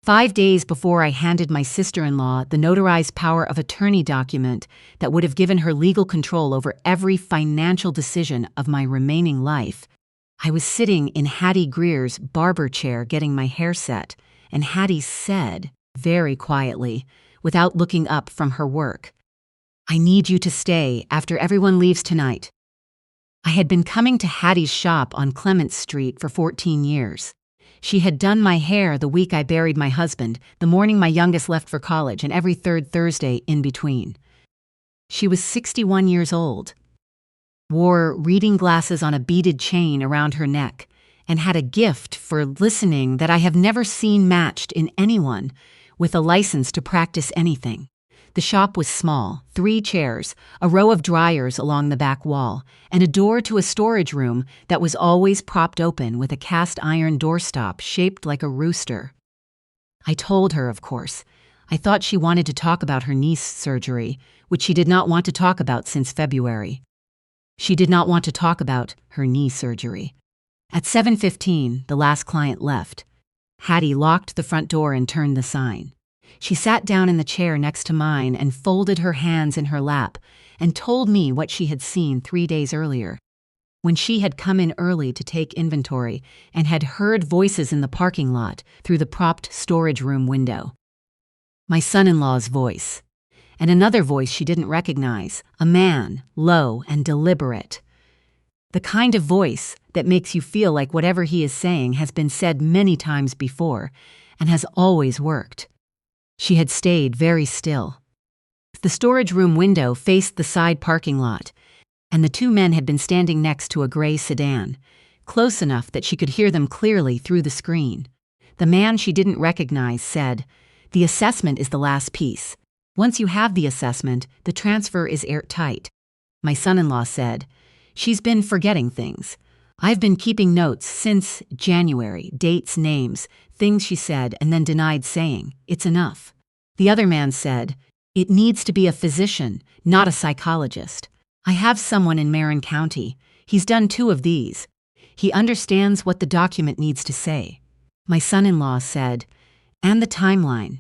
5 days before I handed my sister-in-law the notarized power of attorney document that would have given her legal control over every financial decision of my remaining life, I was sitting in Hattie Greer's barber chair getting my hair set, and Hattie said, very quietly, without looking up from her work, "I need you to stay after everyone leaves tonight." I had been coming to Hattie's shop on Clement Street for 14 years. She had done my hair the week I buried my husband, the morning my youngest left for college, and every third Thursday in between. She was 61 years old, wore reading glasses on a beaded chain around her neck, and had a gift for listening that I have never seen matched in anyone with a license to practice anything. The shop was small, 3 chairs, a row of dryers along the back wall, and a door to a storage room that was always propped open with a cast iron doorstop shaped like a rooster. I told her, of course. I thought she wanted to talk about her knee surgery, which she did not want to talk about since February. She did not want to talk about her knee surgery. At 7:15, the last client left. Hattie locked the front door and turned the sign. She sat down in the chair next to mine and folded her hands in her lap and told me what she had seen 3 days earlier, when she had come in early to take inventory and had heard voices in the parking lot through the propped storage room window. My son-in-law's voice, and another voice she didn't recognize, a man, low and deliberate. The kind of voice that makes you feel like whatever he is saying has been said many times before and has always worked. She had stayed very still. The storage room window faced the side parking lot, and the 2 men had been standing next to a gray sedan, close enough that she could hear them clearly through the screen. The man she didn't recognize said, "The assessment is the last piece. Once you have the assessment, the transfer is airtight." My son-in-law said, "She's been forgetting things. I've been keeping notes since January, dates, names, things she said and then denied saying. It's enough." The other man said, "It needs to be a physician, not a psychologist. I have someone in Marin County. He's done 2 of these. He understands what the document needs to say." My son-in-law said, "And the timeline.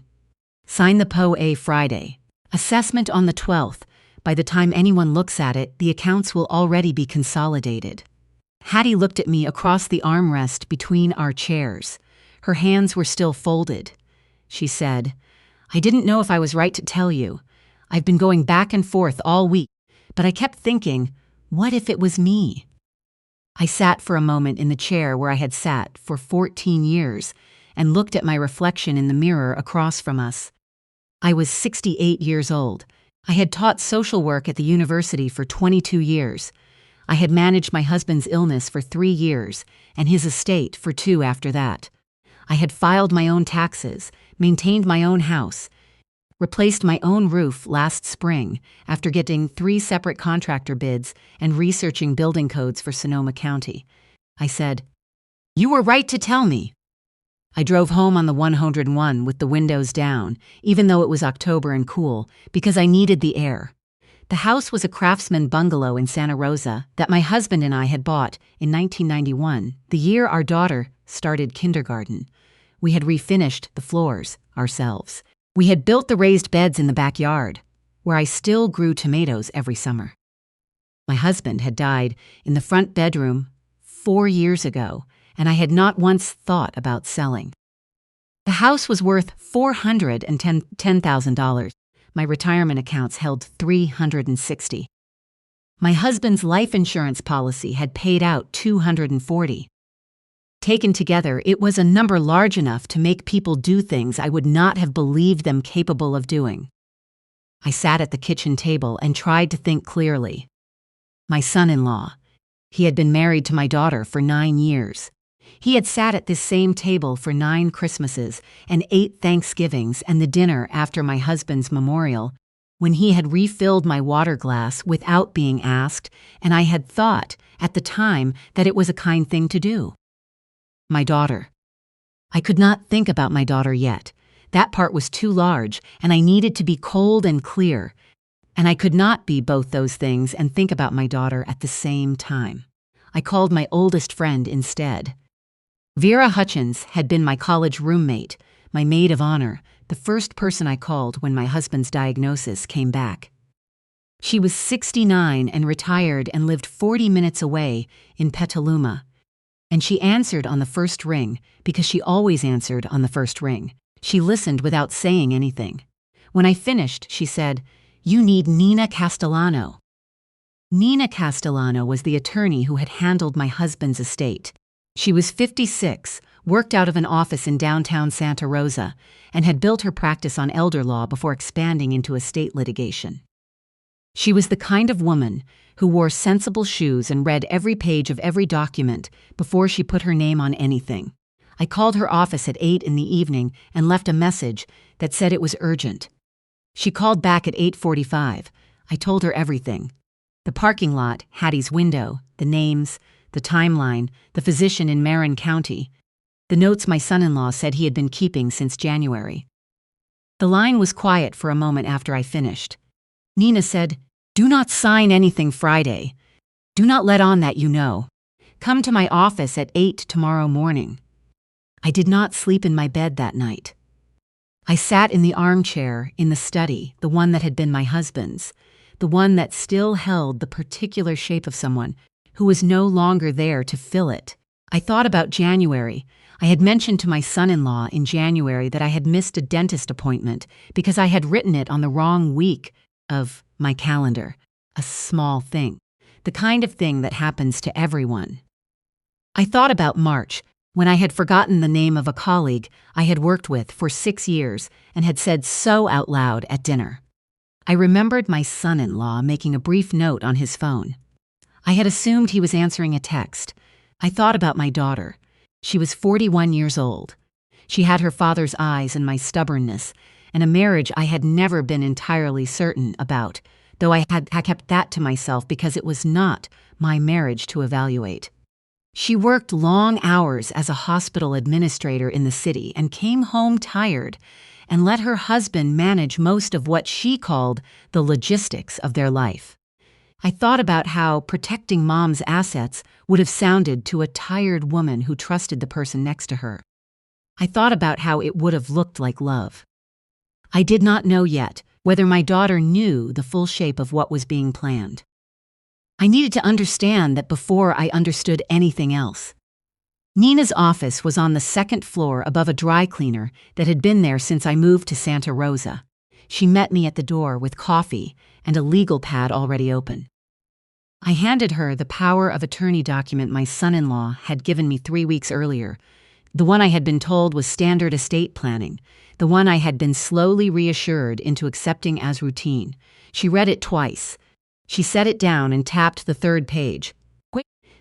Sign the POA Friday. Assessment on the 12th. By the time anyone looks at it, the accounts will already be consolidated." Hattie looked at me across the armrest between our chairs. Her hands were still folded. She said, "I didn't know if I was right to tell you. I've been going back and forth all week, but I kept thinking, what if it was me?" I sat for a moment in the chair where I had sat for 14 years and looked at my reflection in the mirror across from us. I was 68 years old. I had taught social work at the university for 22 years. I had managed my husband's illness for 3 years and his estate for 2 after that. I had filed my own taxes, maintained my own house, replaced my own roof last spring after getting 3 separate contractor bids and researching building codes for Sonoma County. I said, "You were right to tell me." I drove home on the 101 with the windows down, even though it was October and cool, because I needed the air. The house was a craftsman bungalow in Santa Rosa that my husband and I had bought in 1991, the year our daughter started kindergarten. We had refinished the floors ourselves. We had built the raised beds in the backyard, where I still grew tomatoes every summer. My husband had died in the front bedroom 4 years ago, and I had not once thought about selling. The house was worth $410,000. My retirement accounts held $360. My husband's life insurance policy had paid out $240. Taken together, it was a number large enough to make people do things I would not have believed them capable of doing. I sat at the kitchen table and tried to think clearly. My son-in-law. He had been married to my daughter for 9 years. He had sat at this same table for 9 Christmases and 8 Thanksgivings and the dinner after my husband's memorial, when he had refilled my water glass without being asked, and I had thought, at the time, that it was a kind thing to do. My daughter. I could not think about my daughter yet. That part was too large, and I needed to be cold and clear, and I could not be both those things and think about my daughter at the same time. I called my oldest friend instead. Vera Hutchins had been my college roommate, my maid of honor, the first person I called when my husband's diagnosis came back. She was 69 and retired and lived 40 minutes away in Petaluma. And she answered on the first ring because she always answered on the first ring. She listened without saying anything. When I finished, she said, "You need Nina Castellano." Nina Castellano was the attorney who had handled my husband's estate. She was 56, worked out of an office in downtown Santa Rosa, and had built her practice on elder law before expanding into estate litigation. She was the kind of woman who wore sensible shoes and read every page of every document before she put her name on anything. I called her office at 8 in the evening and left a message that said it was urgent. She called back at 8:45. I told her everything. The parking lot, Hattie's window, the names, the timeline, the physician in Marin County, the notes my son-in-law said he had been keeping since January. The line was quiet for a moment after I finished. Nina said, "Do not sign anything Friday. Do not let on that you know. Come to my office at 8 tomorrow morning." I did not sleep in my bed that night. I sat in the armchair in the study, the one that had been my husband's, the one that still held the particular shape of someone who was no longer there to fill it. I thought about January. I had mentioned to my son-in-law in January that I had missed a dentist appointment because I had written it on the wrong week of my calendar. A small thing. The kind of thing that happens to everyone. I thought about March, when I had forgotten the name of a colleague I had worked with for 6 years and had said so out loud at dinner. I remembered my son-in-law making a brief note on his phone. I had assumed he was answering a text. I thought about my daughter. She was 41 years old. She had her father's eyes and my stubbornness, and a marriage I had never been entirely certain about, though I had kept that to myself because it was not my marriage to evaluate. She worked long hours as a hospital administrator in the city and came home tired and let her husband manage most of what she called the logistics of their life. I thought about how protecting Mom's assets would have sounded to a tired woman who trusted the person next to her. I thought about how it would have looked like love. I did not know yet whether my daughter knew the full shape of what was being planned. I needed to understand that before I understood anything else. Nina's office was on the second floor above a dry cleaner that had been there since I moved to Santa Rosa. She met me at the door with coffee and a legal pad already open. I handed her the power of attorney document my son-in-law had given me 3 weeks earlier, the one I had been told was standard estate planning, the one I had been slowly reassured into accepting as routine. She read it twice. She set it down and tapped the third page.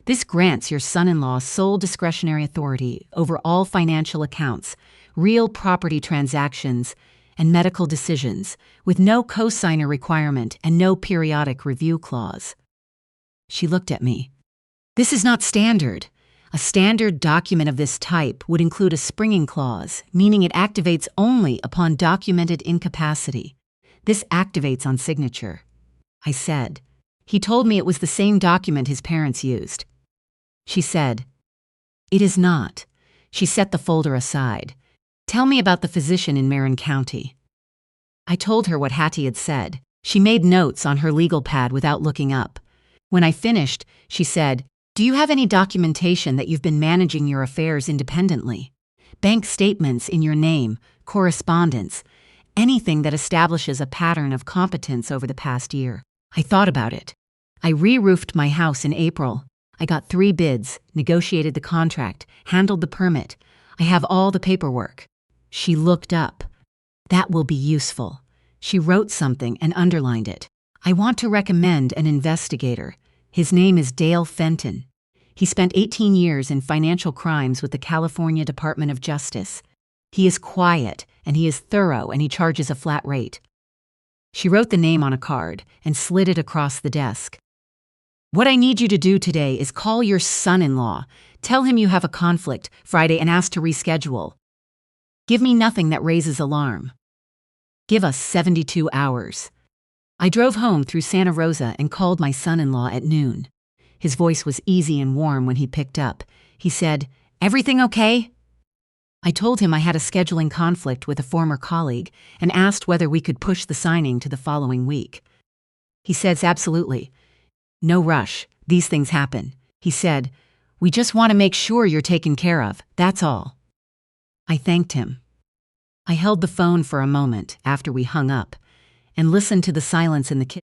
"This grants your son-in-law sole discretionary authority over all financial accounts, real property transactions, and medical decisions, with no cosigner requirement and no periodic review clause." She looked at me. "This is not standard. A standard document of this type would include a springing clause, meaning it activates only upon documented incapacity. This activates on signature." I said. "He told me it was the same document his parents used." She said, "It is not." She set the folder aside. "Tell me about the physician in Marin County." I told her what Hattie had said. She made notes on her legal pad without looking up. When I finished, she said, "Do you have any documentation that you've been managing your affairs independently? Bank statements in your name, correspondence, anything that establishes a pattern of competence over the past year?" I thought about it. I re-roofed my house in April. I got 3 bids, negotiated the contract, handled the permit. I have all the paperwork. She looked up. "That will be useful." She wrote something and underlined it. "I want to recommend an investigator. His name is Dale Fenton. He spent 18 years in financial crimes with the California Department of Justice. He is quiet, and he is thorough, and he charges a flat rate." She wrote the name on a card and slid it across the desk. "What I need you to do today is call your son-in-law. Tell him you have a conflict Friday and ask to reschedule. Give me nothing that raises alarm. Give us 72 hours. I drove home through Santa Rosa and called my son-in-law at noon. His voice was easy and warm when he picked up. He said, "Everything okay?" I told him I had a scheduling conflict with a former colleague and asked whether we could push the signing to the following week. He says, absolutely. No rush. These things happen. He said, we just want to make sure you're taken care of. That's all. I thanked him. I held the phone for a moment after we hung up and listened to the silence in the kitchen.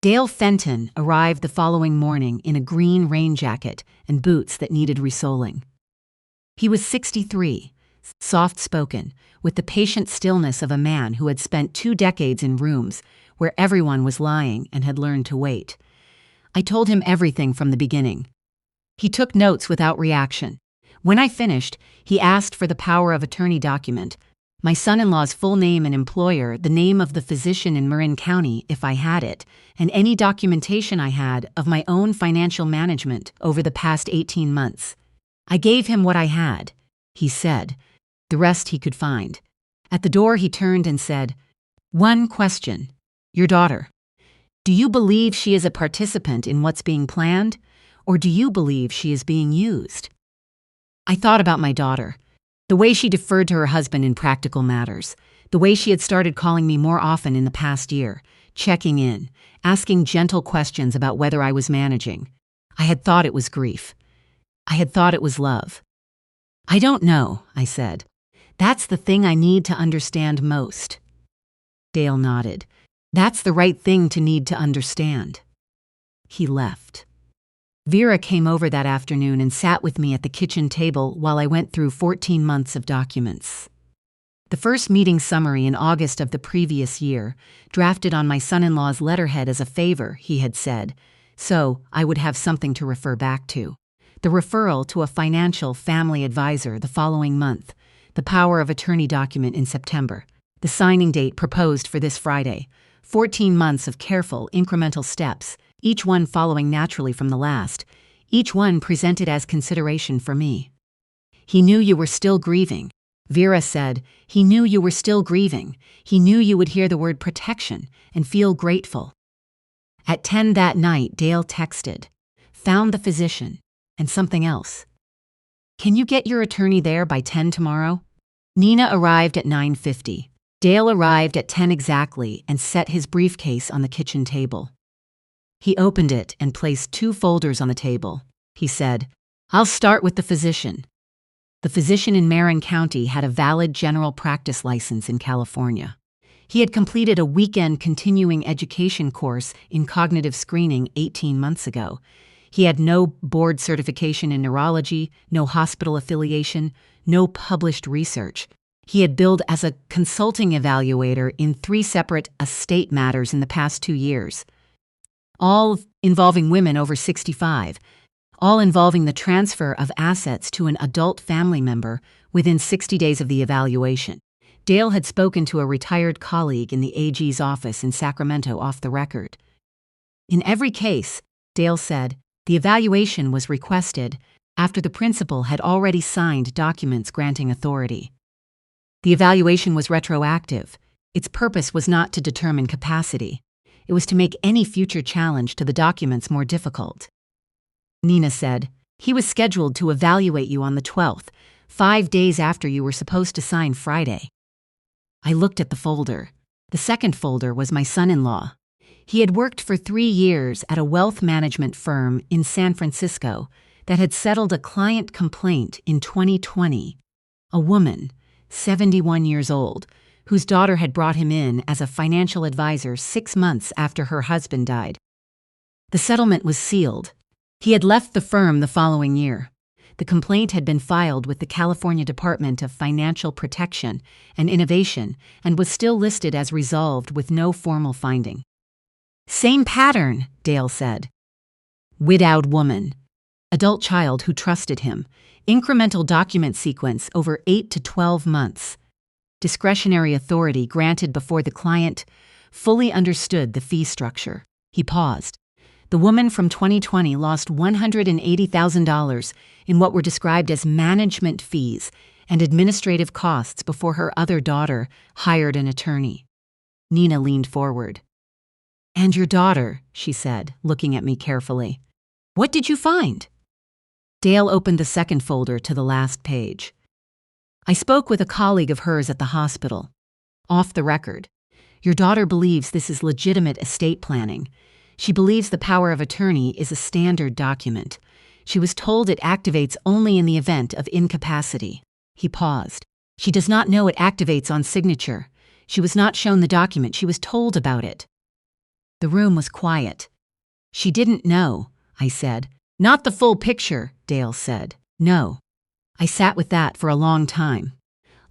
Dale Fenton arrived the following morning in a green rain jacket and boots that needed resoling. He was 63, soft-spoken, with the patient stillness of a man who had spent 2 decades in rooms where everyone was lying and had learned to wait. I told him everything from the beginning. He took notes without reaction. When I finished, he asked for the power of attorney document, my son-in-law's full name and employer, the name of the physician in Marin County if I had it, and any documentation I had of my own financial management over the past 18 months. I gave him what I had, he said, the rest he could find. At the door he turned and said, one question. Your daughter. Do you believe she is a participant in what's being planned, or do you believe she is being used? I thought about my daughter, the way she deferred to her husband in practical matters, the way she had started calling me more often in the past year, checking in, asking gentle questions about whether I was managing. I had thought it was grief. I had thought it was love. I don't know, I said. That's the thing I need to understand most. Dale nodded. That's the right thing to need to understand. He left. Vera came over that afternoon and sat with me at the kitchen table while I went through 14 months of documents. The first meeting summary in August of the previous year, drafted on my son-in-law's letterhead as a favor, he had said, so I would have something to refer back to. The referral to a financial family advisor the following month, the power of attorney document in September, the signing date proposed for this Friday, 14 months of careful, incremental steps, each one following naturally from the last, each one presented as consideration for me. He knew you were still grieving. Vera said, he knew you were still grieving. He knew you would hear the word protection and feel grateful. At 10 that night, Dale texted, found the physician, and something else. Can you get your attorney there by 10 tomorrow? Nina arrived at 9:50. Dale arrived at 10 exactly and set his briefcase on the kitchen table. He opened it and placed 2 folders on the table. He said, I'll start with the physician. The physician in Marin County had a valid general practice license in California. He had completed a weekend continuing education course in cognitive screening 18 months ago. He had no board certification in neurology, no hospital affiliation, no published research. He had billed as a consulting evaluator in 3 separate estate matters in the past 2 years, all involving women over 65, all involving the transfer of assets to an adult family member within 60 days of the evaluation. Dale had spoken to a retired colleague in the AG's office in Sacramento off the record. In every case, Dale said, the evaluation was requested after the principal had already signed documents granting authority. The evaluation was retroactive. Its purpose was not to determine capacity. It was to make any future challenge to the documents more difficult. Nina said, he was scheduled to evaluate you on the 12th, 5 days after you were supposed to sign Friday. I looked at the folder. The second folder was my son-in-law. He had worked for 3 years at a wealth management firm in San Francisco that had settled a client complaint in 2020. A woman, 71 years old, whose daughter had brought him in as a financial advisor 6 months after her husband died. The settlement was sealed. He had left the firm the following year. The complaint had been filed with the California Department of Financial Protection and Innovation and was still listed as resolved with no formal finding. Same pattern, Dale said. Widowed woman. Adult child who trusted him. Incremental document sequence over 8 to 12 months. Discretionary authority granted before the client fully understood the fee structure. He paused. The woman from 2020 lost $180,000 in what were described as management fees and administrative costs before her other daughter hired an attorney. Nina leaned forward. And your daughter, she said, looking at me carefully. What did you find? Dale opened the second folder to the last page. I spoke with a colleague of hers at the hospital. Off the record. Your daughter believes this is legitimate estate planning. She believes the power of attorney is a standard document. She was told it activates only in the event of incapacity. He paused. She does not know it activates on signature. She was not shown the document. She was told about it. The room was quiet. She didn't know, I said. Not the full picture, Dale said. No. I sat with that for a long time.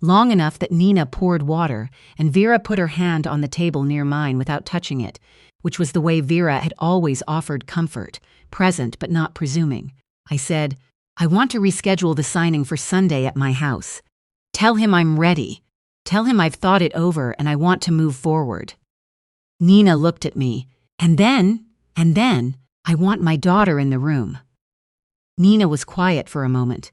Long enough that Nina poured water, and Vera put her hand on the table near mine without touching it, which was the way Vera had always offered comfort, present but not presuming. I said, I want to reschedule the signing for Sunday at my house. Tell him I'm ready. Tell him I've thought it over and I want to move forward. Nina looked at me, and then, I want my daughter in the room. Nina was quiet for a moment.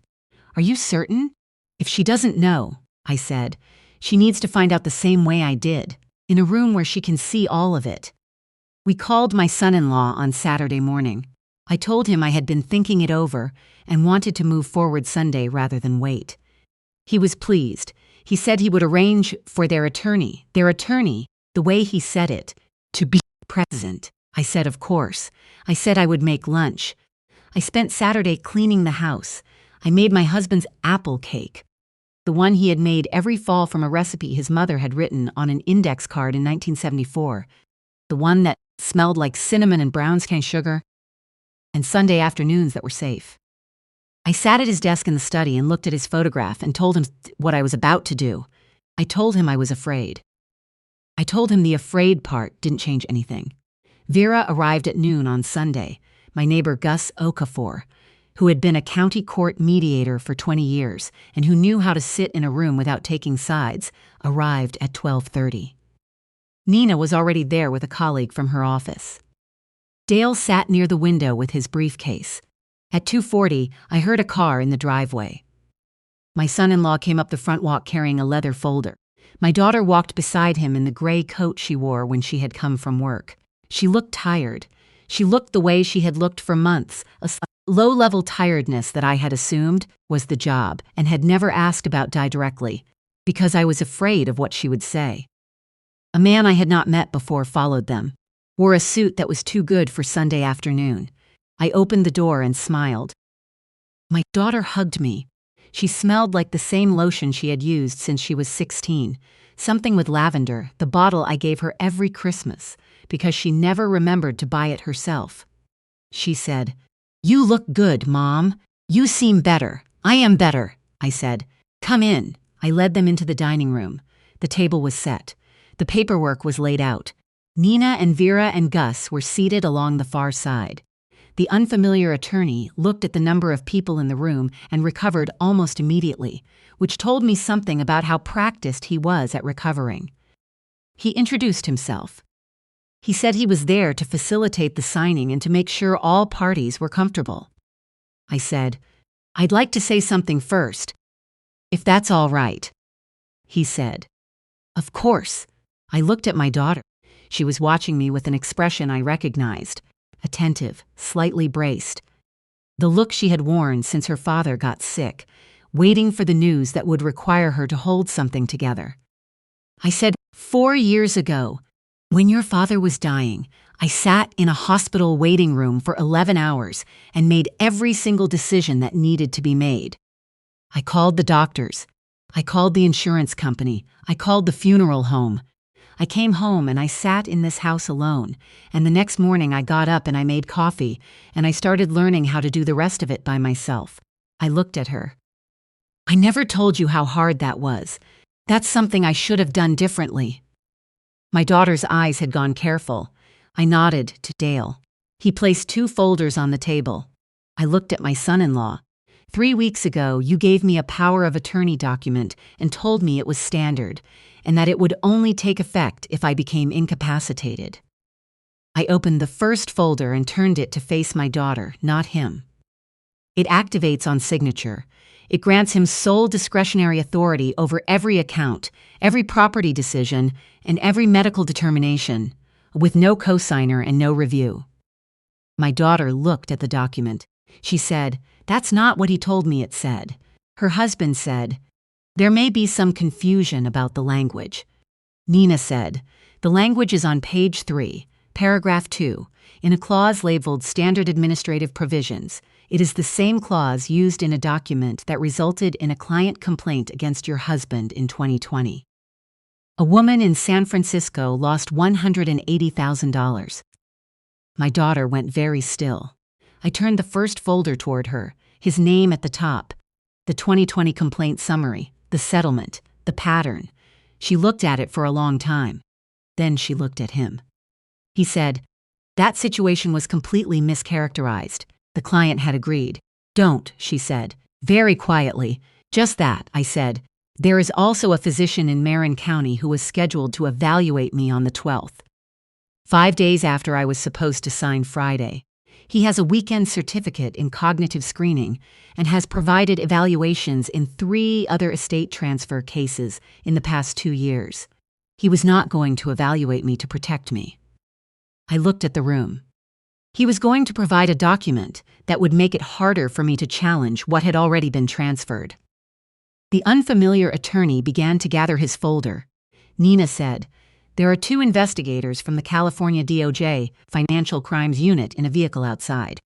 Are you certain? If she doesn't know, I said, she needs to find out the same way I did, in a room where she can see all of it. We called my son-in-law on Saturday morning. I told him I had been thinking it over and wanted to move forward Sunday rather than wait. He was pleased. He said he would arrange for their attorney, the way he said it, to be present. I said, of course. I said I would make lunch. I spent Saturday cleaning the house. I made my husband's apple cake, the one he had made every fall from a recipe his mother had written on an index card in 1974, the one that smelled like cinnamon and brown cane sugar, and Sunday afternoons that were safe. I sat at his desk in the study and looked at his photograph and told him what I was about to do. I told him I was afraid. I told him the afraid part didn't change anything. Vera arrived at noon on Sunday. My neighbor Gus Okafor, who had been a county court mediator for 20 years and who knew how to sit in a room without taking sides, arrived at 12:30. Nina was already there with a colleague from her office. Dale sat near the window with his briefcase. At 2:40, I heard a car in the driveway. My son-in-law came up the front walk carrying a leather folder. My daughter walked beside him in the gray coat she wore when she had come from work. She looked tired. She looked the way she had looked for months, a low-level tiredness that I had assumed was the job and had never asked about directly, because I was afraid of what she would say. A man I had not met before followed them, wore a suit that was too good for Sunday afternoon. I opened the door and smiled. My daughter hugged me. She smelled like the same lotion she had used since she was 16, something with lavender, the bottle I gave her every Christmas, because she never remembered to buy it herself. She said, "You look good, Mom. You seem better. I am better," I said. "Come in." I led them into the dining room. The table was set. The paperwork was laid out. Nina and Vera and Gus were seated along the far side. The unfamiliar attorney looked at the number of people in the room and recovered almost immediately, which told me something about how practiced he was at recovering. He introduced himself. He said he was there to facilitate the signing and to make sure all parties were comfortable. I said, "I'd like to say something first, if that's all right." He said, "Of course." I looked at my daughter. She was watching me with an expression I recognized, attentive, slightly braced. The look she had worn since her father got sick, waiting for the news that would require her to hold something together. I said, 4 years ago, when your father was dying, I sat in a hospital waiting room for 11 hours and made every single decision that needed to be made. I called the doctors. I called the insurance company. I called the funeral home. I came home and I sat in this house alone, and the next morning I got up and I made coffee, and I started learning how to do the rest of it by myself. I looked at her. I never told you how hard that was. That's something I should have done differently. My daughter's eyes had gone careful. I nodded to Dale. He placed 2 folders on the table. I looked at my son-in-law. 3 weeks ago, you gave me a power of attorney document and told me it was standard, and that it would only take effect if I became incapacitated. I opened the first folder and turned it to face my daughter, not him. It activates on signature. It grants him sole discretionary authority over every account, every property decision, and every medical determination, with no cosigner and no review. My daughter looked at the document. She said, "That's not what he told me it said." Her husband said, There may be some confusion about the language. Nina said, the language is on page 3, paragraph 2, in a clause labeled Standard Administrative Provisions. It is the same clause used in a document that resulted in a client complaint against your husband in 2020. A woman in San Francisco lost $180,000. My daughter went very still. I turned the first folder toward her, his name at the top, the 2020 complaint summary, the settlement, the pattern. She looked at it for a long time. Then she looked at him. He said, that situation was completely mischaracterized. The client had agreed. Don't, she said, very quietly. Just that, I said. There is also a physician in Marin County who was scheduled to evaluate me on the 12th. 5 days after I was supposed to sign Friday. He has a weekend certificate in cognitive screening and has provided evaluations in 3 other estate transfer cases in the past 2 years. He was not going to evaluate me to protect me. I looked at the room. He was going to provide a document that would make it harder for me to challenge what had already been transferred. The unfamiliar attorney began to gather his folder. Nina said, there are 2 investigators from the California DOJ Financial Crimes Unit in a vehicle outside.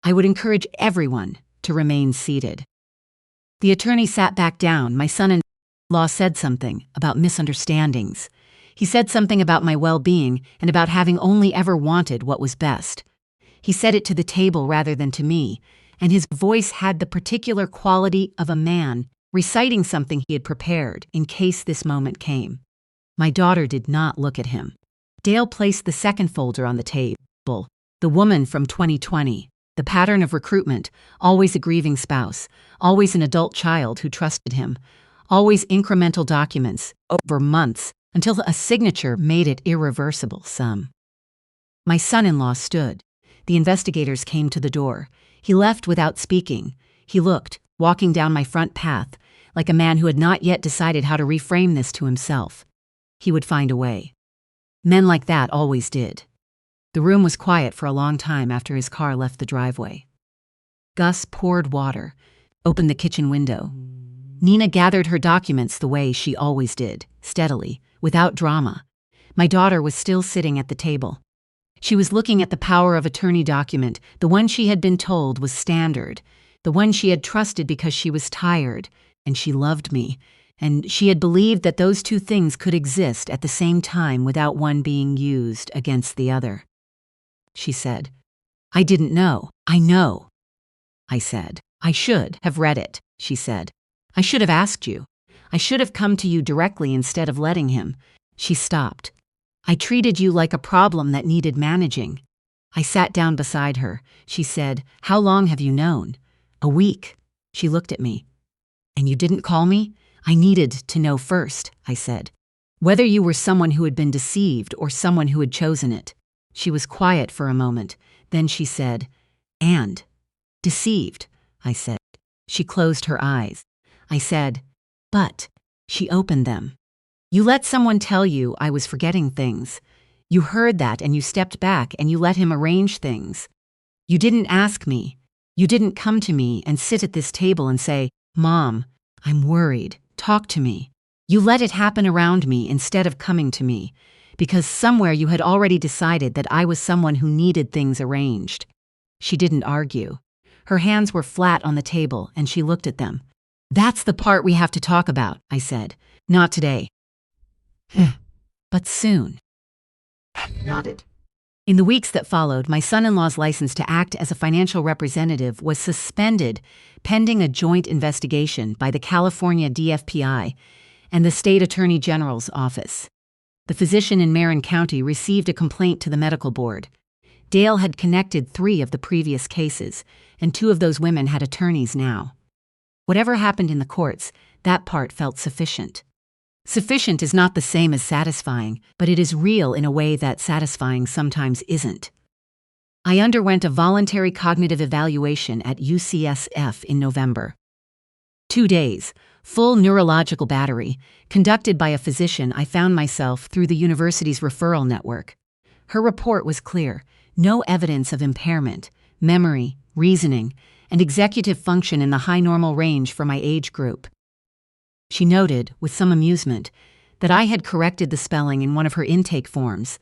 I would encourage everyone to remain seated. The attorney sat back down. My son-in-law said something about misunderstandings. He said something about my well-being and about having only ever wanted what was best. He said it to the table rather than to me, and his voice had the particular quality of a man reciting something he had prepared in case this moment came. My daughter did not look at him. Dale placed the second folder on the table. The woman from 2020, the pattern of recruitment, always a grieving spouse, always an adult child who trusted him, always incremental documents over months until a signature made it irreversible. My son-in-law stood. The investigators came to the door. He left without speaking. He looked, walking down my front path, like a man who had not yet decided how to reframe this to himself. He would find a way. Men like that always did. The room was quiet for a long time after his car left the driveway. Gus poured water, opened the kitchen window. Nina gathered her documents the way she always did, steadily, without drama. My daughter was still sitting at the table. She was looking at the power of attorney document, the one she had been told was standard, the one she had trusted because she was tired, and she loved me, and she had believed that those 2 things could exist at the same time without one being used against the other. She said, I didn't know. I know. I said, I should have read it, she said. I should have asked you. I should have come to you directly instead of letting him. She stopped. I treated you like a problem that needed managing. I sat down beside her. She said, how long have you known? A week. She looked at me. And you didn't call me? I needed to know first, I said. Whether you were someone who had been deceived or someone who had chosen it. She was quiet for a moment. Then she said, and deceived, I said. She closed her eyes. I said, but she opened them. You let someone tell you I was forgetting things. You heard that and you stepped back and you let him arrange things. You didn't ask me. You didn't come to me and sit at this table and say, Mom, I'm worried. Talk to me. You let it happen around me instead of coming to me, because somewhere you had already decided that I was someone who needed things arranged. She didn't argue. Her hands were flat on the table and she looked at them. That's the part we have to talk about, I said. Not today. But soon. Nodded. In the weeks that followed, my son-in-law's license to act as a financial representative was suspended pending a joint investigation by the California DFPI and the State Attorney General's office. The physician in Marin County received a complaint to the medical board. Dale had connected 3 of the previous cases, and 2 of those women had attorneys now. Whatever happened in the courts, that part felt sufficient. Sufficient is not the same as satisfying, but it is real in a way that satisfying sometimes isn't. I underwent a voluntary cognitive evaluation at UCSF in November. 2 days, full neurological battery, conducted by a physician I found myself through the university's referral network. Her report was clear: no evidence of impairment, memory, reasoning, and executive function in the high normal range for my age group. She noted, with some amusement, that I had corrected the spelling in one of her intake forms.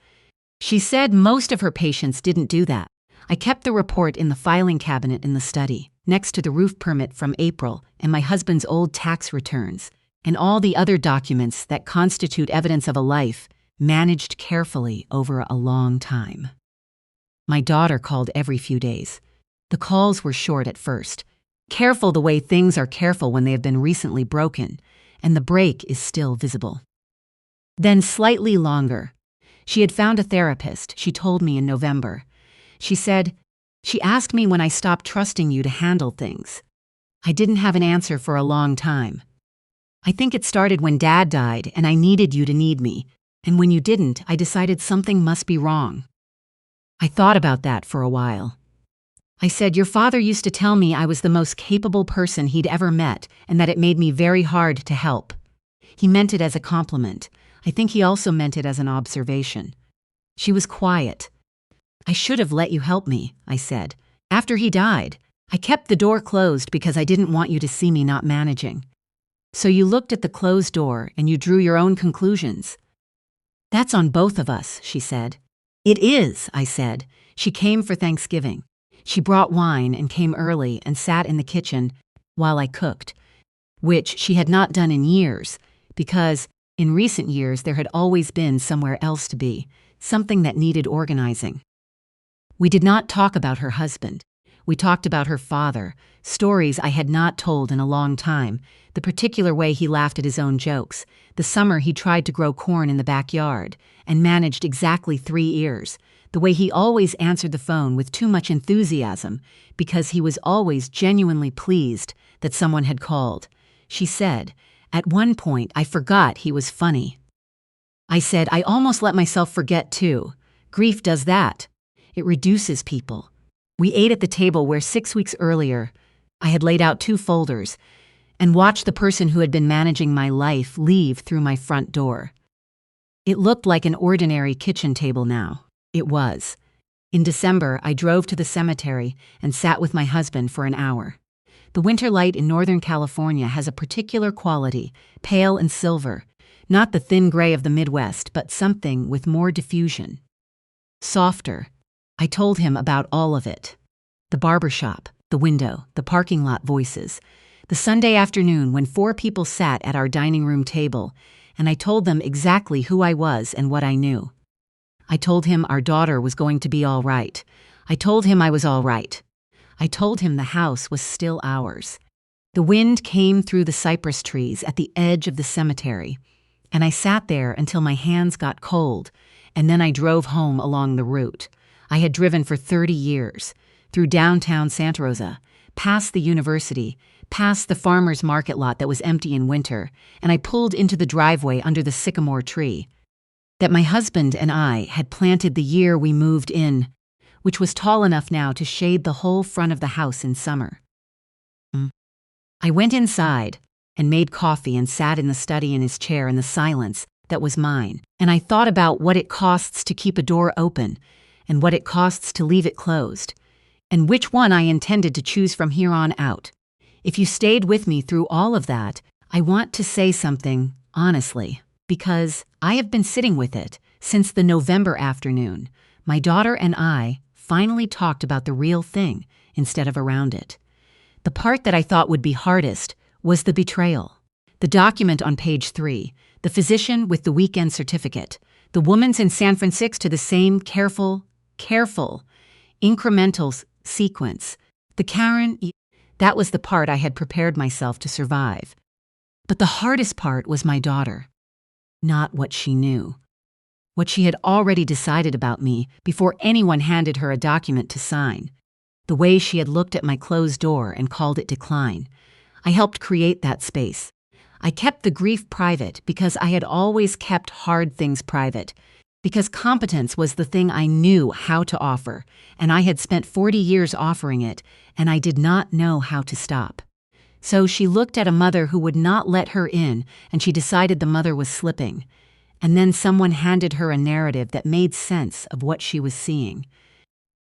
She said most of her patients didn't do that. I kept the report in the filing cabinet in the study, next to the roof permit from April and my husband's old tax returns, and all the other documents that constitute evidence of a life managed carefully over a long time. My daughter called every few days. The calls were short at first, careful the way things are careful when they have been recently broken, and the break is still visible. Then slightly longer. She had found a therapist, she told me in November. She said, "She asked me when I stopped trusting you to handle things. I didn't have an answer for a long time. I think it started when Dad died and I needed you to need me, and when you didn't, I decided something must be wrong." I thought about that for a while. I said, "Your father used to tell me I was the most capable person he'd ever met and that it made me very hard to help. He meant it as a compliment. I think he also meant it as an observation." She was quiet. "I should have let you help me," I said. "After he died, I kept the door closed because I didn't want you to see me not managing. So you looked at the closed door and you drew your own conclusions." "That's on both of us," she said. "It is," I said. "She came for Thanksgiving. She brought wine and came early and sat in the kitchen while I cooked, which she had not done in years, because in recent years there had always been somewhere else to be, something that needed organizing." We did not talk about her husband. We talked about her father, stories I had not told in a long time, the particular way he laughed at his own jokes, the summer he tried to grow corn in the backyard and managed exactly 3 ears, the way he always answered the phone with too much enthusiasm because he was always genuinely pleased that someone had called. She said, "At one point I forgot he was funny." I said, "I almost let myself forget too. Grief does that. It reduces people." We ate at the table where 6 weeks earlier I had laid out 2 folders and watched the person who had been managing my life leave through my front door. It looked like an ordinary kitchen table now. It was. In December, I drove to the cemetery and sat with my husband for an hour. The winter light in Northern California has a particular quality, pale and silver, not the thin gray of the Midwest, but something with more diffusion. Softer. I told him about all of it. The barbershop, the window, the parking lot voices, the Sunday afternoon when 4 people sat at our dining room table, and I told them exactly who I was and what I knew. I told him our daughter was going to be all right. I told him I was all right. I told him the house was still ours. The wind came through the cypress trees at the edge of the cemetery, and I sat there until my hands got cold, and then I drove home along the route I had driven for 30 years, through downtown Santa Rosa, past the university, past the farmer's market lot that was empty in winter, and I pulled into the driveway under the sycamore tree that my husband and I had planted the year we moved in, which was tall enough now to shade the whole front of the house in summer. I went inside and made coffee and sat in the study in his chair in the silence that was mine, and I thought about what it costs to keep a door open and what it costs to leave it closed, and which one I intended to choose from here on out. If you stayed with me through all of that, I want to say something honestly, because I have been sitting with it since the November afternoon. My daughter and I finally talked about the real thing instead of around it. The part that I thought would be hardest was the betrayal. The document on page 3, the physician with the weekend certificate, the woman's in San Francisco to the same careful, incremental sequence. The Karen, that was the part I had prepared myself to survive. But the hardest part was my daughter. Not what she knew. What she had already decided about me before anyone handed her a document to sign. The way she had looked at my closed door and called it decline. I helped create that space. I kept the grief private because I had always kept hard things private. Because competence was the thing I knew how to offer, and I had spent 40 years offering it, and I did not know how to stop. So she looked at a mother who would not let her in, and she decided the mother was slipping. And then someone handed her a narrative that made sense of what she was seeing.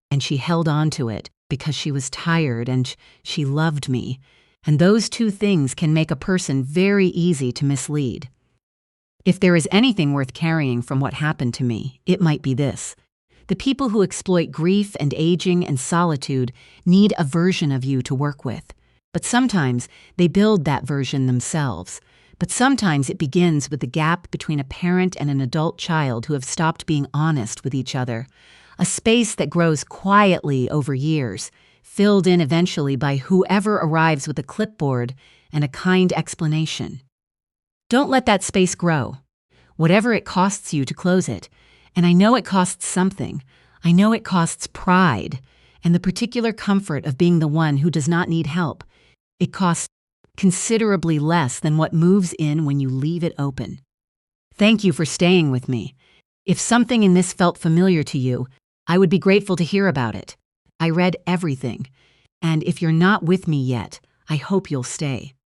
And she held on to it because she was tired and she loved me. And those two things can make a person very easy to mislead. If there is anything worth carrying from what happened to me, it might be this. The people who exploit grief and aging and solitude need a version of you to work with. But sometimes they build that version themselves. But sometimes it begins with the gap between a parent and an adult child who have stopped being honest with each other. A space that grows quietly over years, filled in eventually by whoever arrives with a clipboard and a kind explanation. Don't let that space grow, whatever it costs you to close it. And I know it costs something. I know it costs pride and the particular comfort of being the one who does not need help. It costs considerably less than what moves in when you leave it open. Thank you for staying with me. If something in this felt familiar to you, I would be grateful to hear about it. I read everything, and if you're not with me yet, I hope you'll stay.